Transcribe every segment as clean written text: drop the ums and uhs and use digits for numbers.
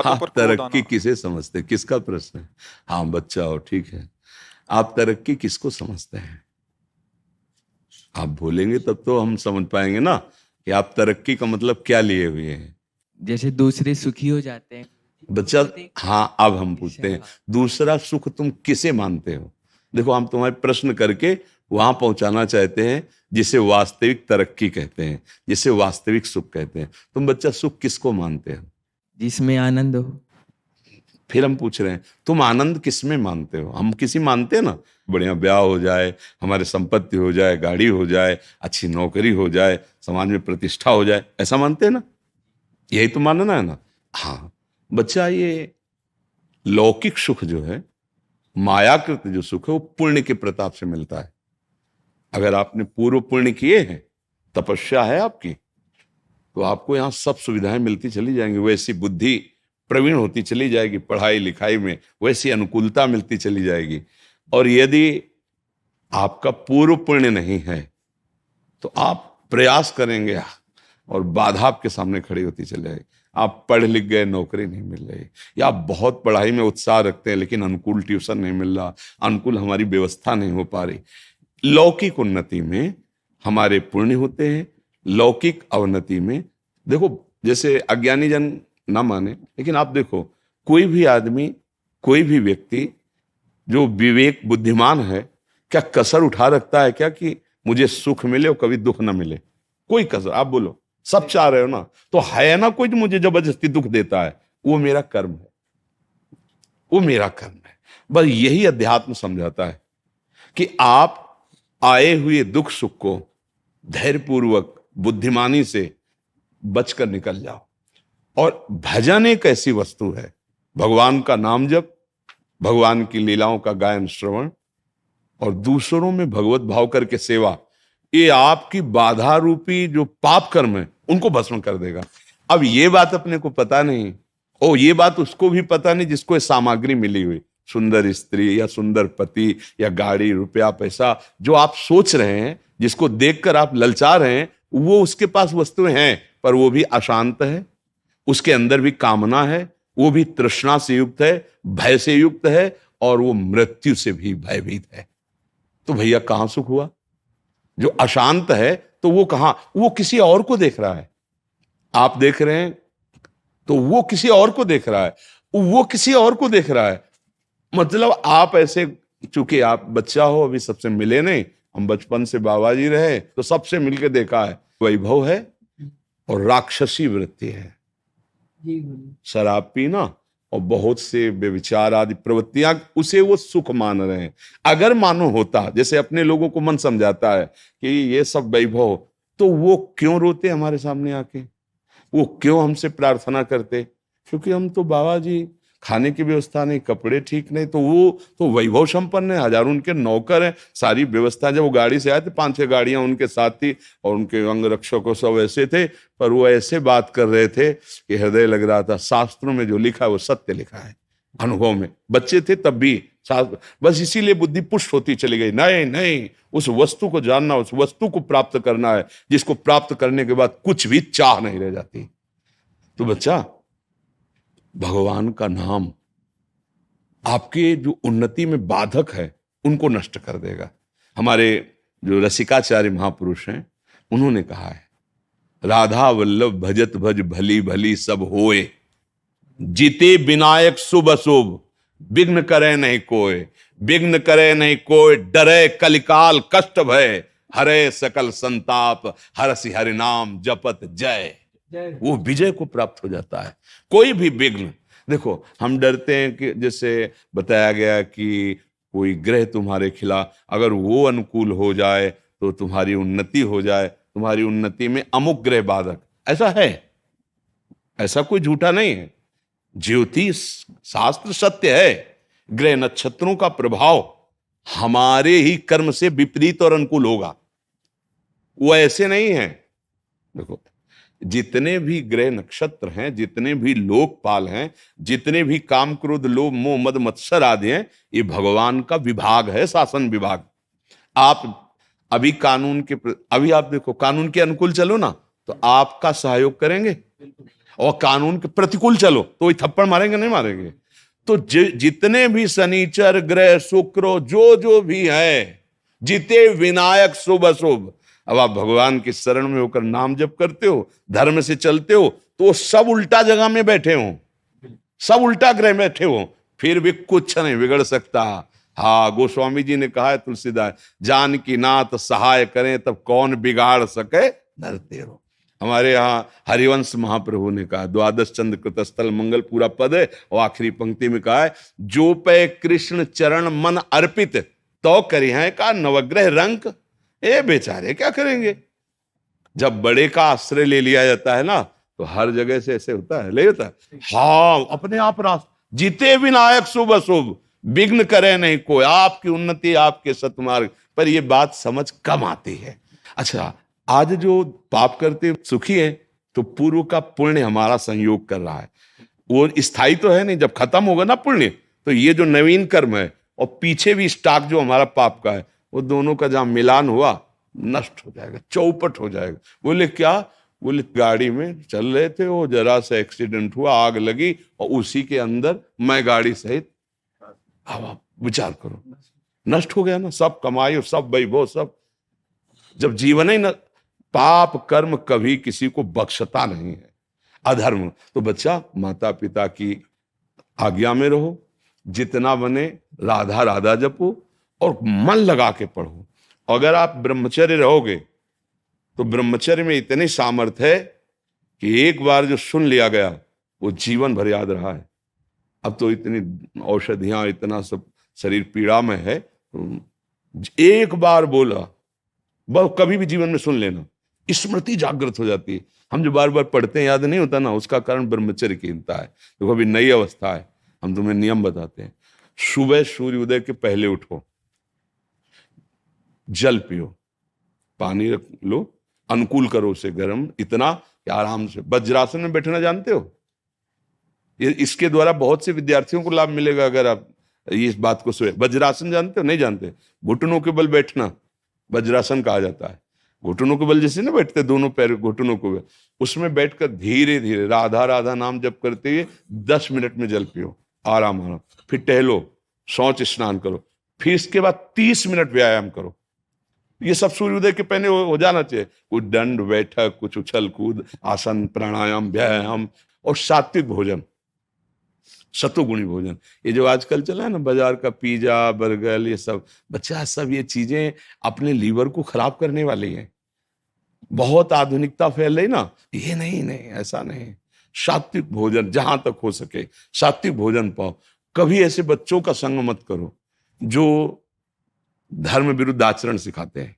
आप तरक्की किसे समझते हैं? किसका प्रश्न है? हाँ बच्चा हो, ठीक है। आप तरक्की किसको समझते हैं? आप बोलेंगे तब तो हम समझ पाएंगे ना कि आप तरक्की का मतलब क्या लिए हुए हैं। जैसे दूसरे सुखी हो जाते हैं बच्चा, हाँ अब हम पूछते हैं, दूसरा सुख तुम किसे मानते हो? देखो, हम तुम्हारे प्रश्न करके वहां पहुंचाना चाहते हैं जिसे वास्तविक तरक्की कहते हैं, जिसे वास्तविक सुख कहते हैं। तुम बच्चा सुख किसको मानते हो? जिसमें आनंद हो। फिर हम पूछ रहे हैं तुम आनंद किसमें मानते हो? हम किसी मानते हैं ना, बढ़िया ब्याह हो जाए, हमारे संपत्ति हो जाए, गाड़ी हो जाए, अच्छी नौकरी हो जाए, समाज में प्रतिष्ठा हो जाए, ऐसा मानते हैं ना? यही तो मानना है ना? हाँ बच्चा, ये लौकिक सुख जो है, मायाकृत जो सुख है, वो पुण्य के प्रताप से मिलता है। अगर आपने पूर्व पुण्य किए हैं, तपस्या है आपकी, तो आपको यहां सब सुविधाएं मिलती चली जाएंगी, वैसी बुद्धि प्रवीण होती चली जाएगी, पढ़ाई लिखाई में वैसी अनुकूलता मिलती चली जाएगी। और यदि आपका पूर्व पुण्य नहीं है तो आप प्रयास करेंगे और बाधा आपके सामने खड़ी होती चली जाएगी। आप पढ़ लिख गए, नौकरी नहीं मिल रही, या आप बहुत पढ़ाई में उत्साह रखते हैं लेकिन अनुकूल ट्यूशन नहीं मिल रहा, अनुकूल हमारी व्यवस्था नहीं हो पा रही। लौकिक उन्नति में हमारे पुण्य होते हैं, लौकिक अवनति में देखो, जैसे अज्ञानी जन ना माने, लेकिन आप देखो, कोई भी आदमी, कोई भी व्यक्ति जो विवेक बुद्धिमान है, क्या कसर उठा रखता है क्या कि मुझे सुख मिले और कभी दुख ना मिले? कोई कसर, आप बोलो, सब चाह रहे हो ना, तो है ना कोई जो मुझे जबरदस्ती दुख देता है? वो मेरा कर्म है, वो मेरा कर्म है। बस यही अध्यात्म समझाता है कि आप आए हुए दुख सुख को धैर्यपूर्वक बुद्धिमानी से बचकर निकल जाओ। और भजन एक ऐसी वस्तु है, भगवान का नाम जप, भगवान की लीलाओं का गायन श्रवण और दूसरों में भगवत भाव करके सेवा, ये आपकी बाधा रूपी जो पाप कर्म है उनको भस्म कर देगा। अब ये बात अपने को पता नहीं, ओ ये बात उसको भी पता नहीं जिसको ये सामग्री मिली हुई, सुंदर स्त्री या सुंदर पति या गाड़ी, रुपया, पैसा, जो आप सोच रहे हैं, जिसको देखकर आप ललचा रहे हैं, वो उसके पास वस्तुएं हैं, पर वो भी अशांत है, उसके अंदर भी कामना है, वो भी तृष्णा से युक्त है, भय से युक्त है, और वो मृत्यु से भी भयभीत है। तो भैया कहां सुख हुआ? जो अशांत है तो वो कहां, वो किसी और को देख रहा है। आप देख रहे हैं तो वो किसी और को देख रहा है, वो किसी और को देख रहा है। मतलब आप ऐसे, चूंकि आप बच्चा हो, अभी सबसे मिले नहीं, हम बचपन से बाबा जी रहे तो सबसे मिलके देखा है, वैभव है और राक्षसी वृत्ति है, शराब पीना और बहुत से व्यभिचार आदि प्रवृत्तियां, उसे वो सुख मान रहे हैं। अगर मानो होता, जैसे अपने लोगों को मन समझाता है कि ये सब वैभव, तो वो क्यों रोते हमारे सामने आके? वो क्यों हमसे प्रार्थना करते? क्योंकि हम तो बाबा जी, खाने की व्यवस्था नहीं, कपड़े ठीक नहीं, तो वो तो वैभव संपन्न है, हजारों उनके नौकर हैं, सारी व्यवस्था। जब वो गाड़ी से आए थे, 5-6 गाड़ियां उनके साथ थी और उनके अंग रक्षकों सब ऐसे थे, पर वो ऐसे बात कर रहे थे कि हृदय लग रहा था शास्त्रों में जो लिखा है वो सत्य लिखा है। अनुभव में बच्चे थे तब भी शास्त्र, बस इसीलिए बुद्धि पुष्ट होती चली गई। नहीं नहीं, उस वस्तु को जानना, उस वस्तु को प्राप्त करना है, जिसको प्राप्त करने के बाद कुछ भी चाह नहीं रह जाती। तो बच्चा, भगवान का नाम आपके जो उन्नति में बाधक है उनको नष्ट कर देगा। हमारे जो रसिकाचार्य महापुरुष हैं, उन्होंने कहा है, राधा वल्लभ भजत भज भली भली सब होए, जीते विनायक शुभ अशुभ, विघ्न करे नहीं कोय, विघ्न करे नहीं कोय, डरे कलिकाल कष्ट भय, हरे सकल संताप, हरसि हरि नाम जपत जय। वो विजय को प्राप्त हो जाता है। कोई भी विघ्न, देखो हम डरते हैं कि जैसे बताया गया कि कोई ग्रह तुम्हारे खिलाफ, अगर वो अनुकूल हो जाए तो तुम्हारी उन्नति हो जाए, तुम्हारी उन्नति में अमुक ग्रह बाधक, ऐसा है, ऐसा कोई झूठा नहीं है। ज्योतिष शास्त्र सत्य है, ग्रह नक्षत्रों का प्रभाव हमारे ही कर्म से विपरीत और अनुकूल होगा, वो ऐसे नहीं है। देखो, जितने भी ग्रह नक्षत्र हैं, जितने भी लोकपाल हैं, जितने भी काम क्रोध लोभ मोह मद मत्सर आदि हैं, ये भगवान का विभाग है, शासन विभाग। आप अभी कानून के, अभी आप देखो, कानून के अनुकूल चलो ना तो आपका सहयोग करेंगे, और कानून के प्रतिकूल चलो तो वही थप्पड़ मारेंगे, नहीं मारेंगे। तो जितने भी शनिचर ग्रह, शुक्र, जो जो भी है, जिते विनायक शुभ अशुभ, अब आप भगवान की शरण में होकर नाम जप करते हो, धर्म से चलते हो, तो सब उल्टा जगह में बैठे हो, सब उल्टा ग्रह में बैठे हो, फिर भी कुछ नहीं बिगड़ सकता। हाँ, गोस्वामी जी ने कहा है तुलसीदास, जान की नाथ सहाय करें तब कौन बिगाड़ सके नरते रहो। हमारे यहाँ हरिवंश महाप्रभु ने कहा, द्वादश चंद्र कृतस्थल मंगल पूरा पद है, और आखिरी पंक्ति में कहा है, जो पे कृष्ण चरण मन अर्पित तो करी है का नवग्रह रंक। ए बेचारे क्या करेंगे? जब बड़े का आश्रय ले लिया जाता है ना, तो हर जगह से ऐसे होता है, ले होता है। हाँ, अपने आप रास्ते, जीते विनायक शुभ अशुभ, विघ्न करे नहीं कोई, आपकी उन्नति आपके सतमार्ग पर। यह बात समझ कम आती है। अच्छा, आज जो पाप करते सुखी है, तो पूर्व का पुण्य हमारा संयोग कर रहा है, वो स्थायी तो है नहीं। जब खत्म होगा ना पुण्य, तो ये जो नवीन कर्म है और पीछे भी स्टॉक जो हमारा पाप का है, वो दोनों का जहां मिलान हुआ, नष्ट हो जाएगा, चौपट हो जाएगा। बोले क्या? बोले गाड़ी में चल रहे थे, वो जरा सा एक्सीडेंट हुआ, आग लगी, और उसी के अंदर मैं गाड़ी सहित, अब आप विचार करो, नष्ट हो गया ना सब कमाई और सब वैभव सब। जब जीवन ही न, पाप कर्म कभी किसी को बख्शता नहीं है, अधर्म। तो बच्चा, माता पिता की आज्ञा में रहो, जितना बने राधा राधा जपो, और मन लगा के पढ़ो। अगर आप ब्रह्मचर्य रहोगे, तो ब्रह्मचर्य में इतनी सामर्थ्य है कि एक बार जो सुन लिया गया, वो जीवन भर याद रहा है। अब तो इतनी औषधियां, इतना सब शरीर पीड़ा में है, एक बार बोला बस, कभी भी जीवन में सुन लेना, स्मृति जागृत हो जाती है। हम जो बार बार पढ़ते हैं याद नहीं होता ना, उसका कारण ब्रह्मचर्य कीनता है। तो अभी नई अवस्था है, हम तुम्हें नियम बताते हैं। सुबह सूर्योदय के पहले उठो, जल पियो, पानी रख लो, अनुकूल करो उसे गर्म, इतना कि आराम से। वज्रासन में बैठना जानते हो? इसके द्वारा बहुत से विद्यार्थियों को लाभ मिलेगा अगर आप इस बात को सोए। वज्रासन जानते हो? नहीं जानते? घुटनों के बल बैठना वज्रासन कहा जाता है। घुटनों के बल जैसे ना बैठते, दोनों पैर घुटनों को, उसमें बैठकर धीरे धीरे राधा राधा नाम जप करते हुए 10 मिनट में जल पियो, आराम आराम। फिर टहलो, शौच स्नान करो, फिर इसके बाद 30 मिनट व्यायाम करो। ये सब सूर्योदय के पहले हो जाना चाहिए। कुछ दंड बैठक, कुछ उछल कूद, आसन, प्राणायाम, व्यायाम, और सात्विक भोजन, सतोगुणी भोजन। ये जो आजकल चला है ना बाजार का पिज्जा बर्गर, ये सब बच्चा, सब ये चीजें अपने लीवर को खराब करने वाली हैं। बहुत आधुनिकता फैल रही ना, ये नहीं नहीं, ऐसा नहीं। सात्विक भोजन जहां तक हो सके सात्विक भोजन पाओ। कभी ऐसे बच्चों का संग मत करो जो धर्म विरुद्ध आचरण सिखाते हैं,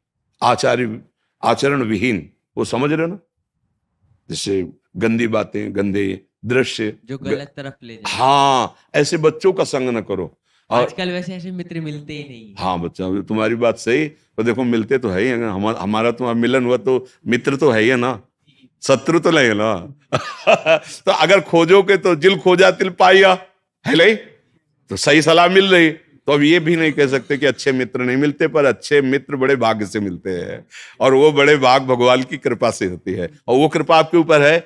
आचरण विहीन, वो समझ रहे हो ना, जैसे गंदी बातें, गंदे दृश्य, जो गलत तरफ ले जाए। हाँ, ऐसे बच्चों का संग न करो। और आजकल वैसे ऐसे मित्र मिलते ही नहीं। हाँ बच्चा, तुम्हारी बात सही। तो देखो, मिलते तो है ही, अगर हमारा तुम्हारा मिलन हुआ तो मित्र तो है ही है ना, शत्रु तो नहीं है ना। तो अगर खोजोगे तो जिल खोजा तिल पाइया, है नहीं? तो सही सलाह मिल रही। तो अब ये भी नहीं कह सकते कि अच्छे मित्र नहीं मिलते, पर अच्छे मित्र बड़े भाग्य से मिलते हैं, और वो बड़े भाग भगवान की कृपा से होती है, और वो कृपा आपके ऊपर है।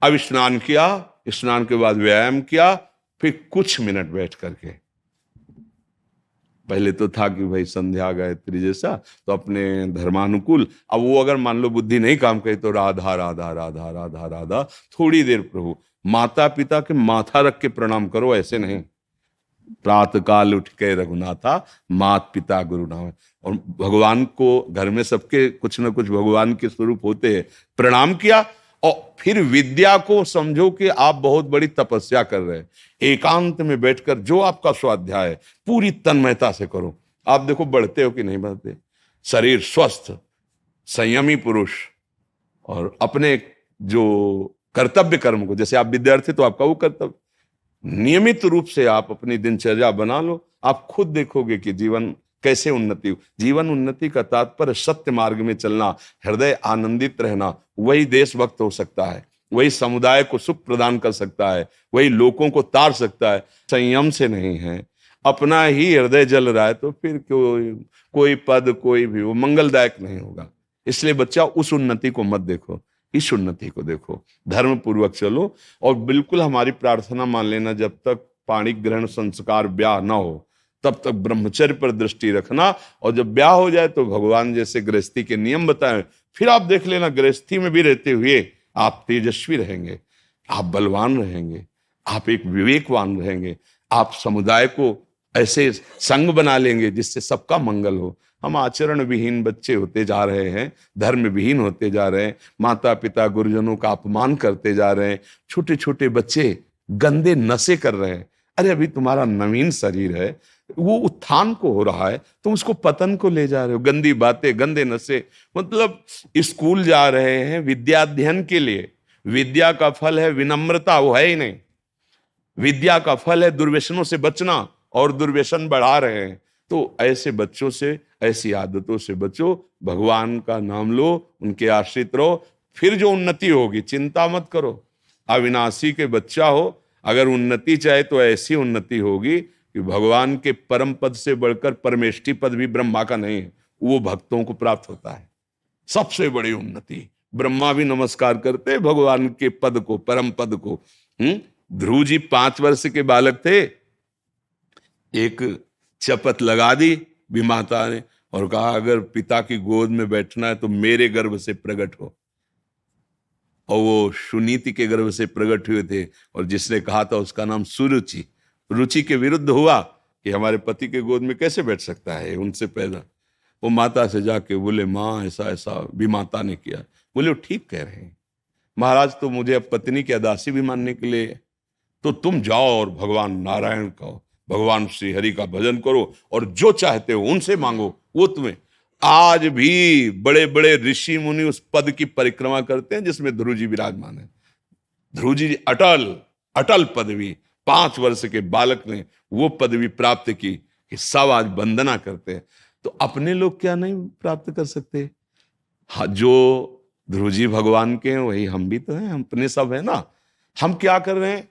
अब स्नान किया, स्नान के बाद व्यायाम किया, फिर कुछ मिनट बैठ करके, पहले तो था कि भाई संध्या गायत्री जैसा, तो अपने धर्मानुकूल। अब वो अगर मान लो बुद्धि नहीं काम करे, तो राधा राधा राधा राधा राधा, थोड़ी देर प्रभु। माता पिता के माथा रख के प्रणाम करो, ऐसे नहीं। प्रातः काल उठ के रघुनाथा, मात पिता गुरु नाम। और भगवान को, घर में सबके कुछ ना कुछ भगवान के स्वरूप होते हैं, प्रणाम किया। और फिर विद्या को समझो कि आप बहुत बड़ी तपस्या कर रहे हैं। एकांत में बैठकर जो आपका स्वाध्याय है, पूरी तन्मयता से करो। आप देखो बढ़ते हो कि नहीं बढ़ते। शरीर स्वस्थ, संयमी पुरुष, और अपने जो कर्तव्य कर्म को, जैसे आप विद्यार्थी तो आपका वो कर्तव्य, नियमित रूप से आप अपनी दिनचर्या बना लो। आप खुद देखोगे कि जीवन कैसे उन्नति हो। जीवन उन्नति का तात्पर्य सत्य मार्ग में चलना, हृदय आनंदित रहना। वही देशभक्त हो सकता है, वही समुदाय को सुख प्रदान कर सकता है, वही लोगों को तार सकता है। संयम से नहीं है, अपना ही हृदय जल रहा है, तो फिर कोई पद कोई भी वो मंगलदायक नहीं होगा। इसलिए बच्चा, उस उन्नति को मत देखो इस उन्नति को देखो, धर्म पूर्वक चलो। और बिल्कुल हमारी प्रार्थना मान लेना, जब तक पाणी ग्रहण संस्कार ब्याह ना हो तब तक ब्रह्मचर्य पर दृष्टि रखना। और जब ब्याह हो जाए तो भगवान जैसे गृहस्थी के नियम बताए, फिर आप देख लेना, गृहस्थी में भी रहते हुए आप तेजस्वी रहेंगे, आप बलवान रहेंगे, आप एक विवेकवान रहेंगे, आप समुदाय को ऐसे संग बना लेंगे जिससे सबका मंगल हो। हम आचरण विहीन बच्चे होते जा रहे हैं, धर्म विहीन होते जा रहे हैं, माता पिता गुरुजनों का अपमान करते जा रहे हैं, छोटे छोटे बच्चे गंदे नशे कर रहे हैं। अरे अभी तुम्हारा नवीन शरीर है, वो उत्थान को हो रहा है, तुम उसको पतन को ले जा रहे हो। गंदी बातें, गंदे नशे, मतलब स्कूल जा रहे हैं विद्याध्ययन के लिए, विद्या का फल है विनम्रता, वो है ही नहीं। विद्या का फल है दुर्व्यसनों से बचना, और दुर्व्यसन बढ़ा रहे हैं। तो ऐसे बच्चों से, ऐसी आदतों से बचो, भगवान का नाम लो, उनके आश्रित रहो, फिर जो उन्नति होगी चिंता मत करो। अविनाशी के बच्चा हो, अगर उन्नति चाहे तो ऐसी उन्नति होगी कि भगवान के परम पद से बढ़कर परमेष्ठी पद भी ब्रह्मा का नहीं है, वो भक्तों को प्राप्त होता है। सबसे बड़ी उन्नति, ब्रह्मा भी नमस्कार करते हैं भगवान के पद को, परम पद को। ध्रुव जी 5 वर्ष के बालक थे, एक शपथ लगा दी विमाता ने और कहा, अगर पिता की गोद में बैठना है तो मेरे गर्भ से प्रकट हो। और वो सुनीति के गर्भ से प्रकट हुए थे, और जिसने कहा था उसका नाम सुरुचि। रुचि के विरुद्ध हुआ कि हमारे पति के गोद में कैसे बैठ सकता है, उनसे पैदा। वो माता से जाके बोले, माँ ऐसा ऐसा विमाता ने किया। बोले, वो ठीक कह रहे हैं महाराज, तो मुझे अब पत्नी की अदासी भी मानने के लिए, तो तुम जाओ और भगवान नारायण का, भगवान श्री हरि का भजन करो, और जो चाहते हो उनसे मांगो, वो तुम्हें। आज भी बड़े बड़े ऋषि मुनि उस पद की परिक्रमा करते हैं जिसमें ध्रुव जी विराजमान है। ध्रुव जी अटल अटल पदवी, 5 वर्ष के बालक ने वो पदवी प्राप्त की कि सब आज वंदना करते हैं। तो अपने लोग क्या नहीं प्राप्त कर सकते? हाँ, जो ध्रुव जी भगवान के हैं वही हम भी तो हैं, हम अपने सब है ना। हम क्या कर रहे हैं?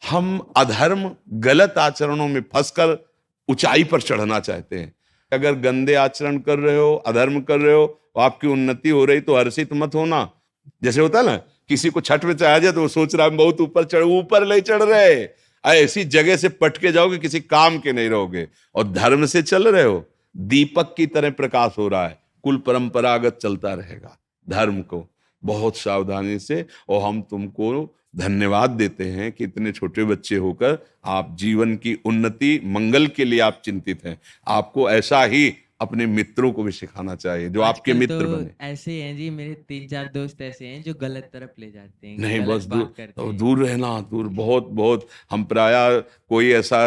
हम अधर्म, गलत आचरणों में फंसकर ऊंचाई पर चढ़ना चाहते हैं। अगर गंदे आचरण कर रहे हो, अधर्म कर रहे हो, आपकी उन्नति हो रही तो हर्षित मत होना। जैसे होता है ना, किसी को छठ में चढ़ा जाए तो वो सोच रहा है बहुत ऊपर नहीं चढ़ रहे, ऐसी जगह से पटके जाओगे किसी काम के नहीं रहोगे। और धर्म से चल रहे हो, दीपक की तरह प्रकाश हो रहा है, कुल परंपरागत चलता रहेगा। धर्म को बहुत सावधानी से, और हम तुमको धन्यवाद देते हैं कि इतने छोटे बच्चे होकर आप जीवन की उन्नति, मंगल के लिए आप चिंतित हैं। आपको ऐसा ही अपने मित्रों को भी सिखाना चाहिए, जो आपके आजकल मित्र तो बने। ऐसे हैं जी, मेरे 3-4 दोस्त ऐसे हैं जो गलत तरफ ले जाते हैं, नहीं, गलत बस बात करते हैं। दूर रहना, दूर, बहुत बहुत। हम प्रायः कोई ऐसा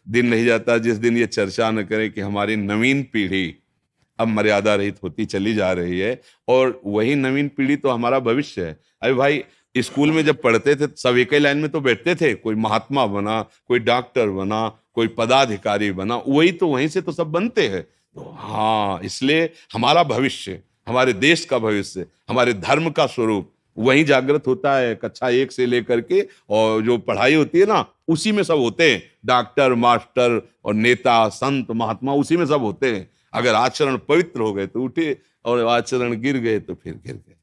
दिन नहीं जाता जिस दिन ये चर्चा न करें कि हमारी नवीन पीढ़ी अब मर्यादा रहित होती चली जा रही है, और वही नवीन पीढ़ी तो हमारा भविष्य है। अरे भाई, स्कूल में जब पढ़ते थे सब एक ही लाइन में तो बैठते थे, कोई महात्मा बना, कोई डॉक्टर बना, कोई पदाधिकारी बना, वही तो वहीं से तो सब बनते हैं। तो हाँ, इसलिए हमारा भविष्य, हमारे देश का भविष्य, हमारे धर्म का स्वरूप वहीं जागृत होता है। कक्षा 1 से लेकर के, और जो पढ़ाई होती है ना, उसी में सब होते हैं। डॉक्टर, मास्टर और नेता, संत, महात्मा उसी में सब होते हैं। अगर आचरण पवित्र हो गए तो उठे, और आचरण गिर गए तो फिर गिर गए।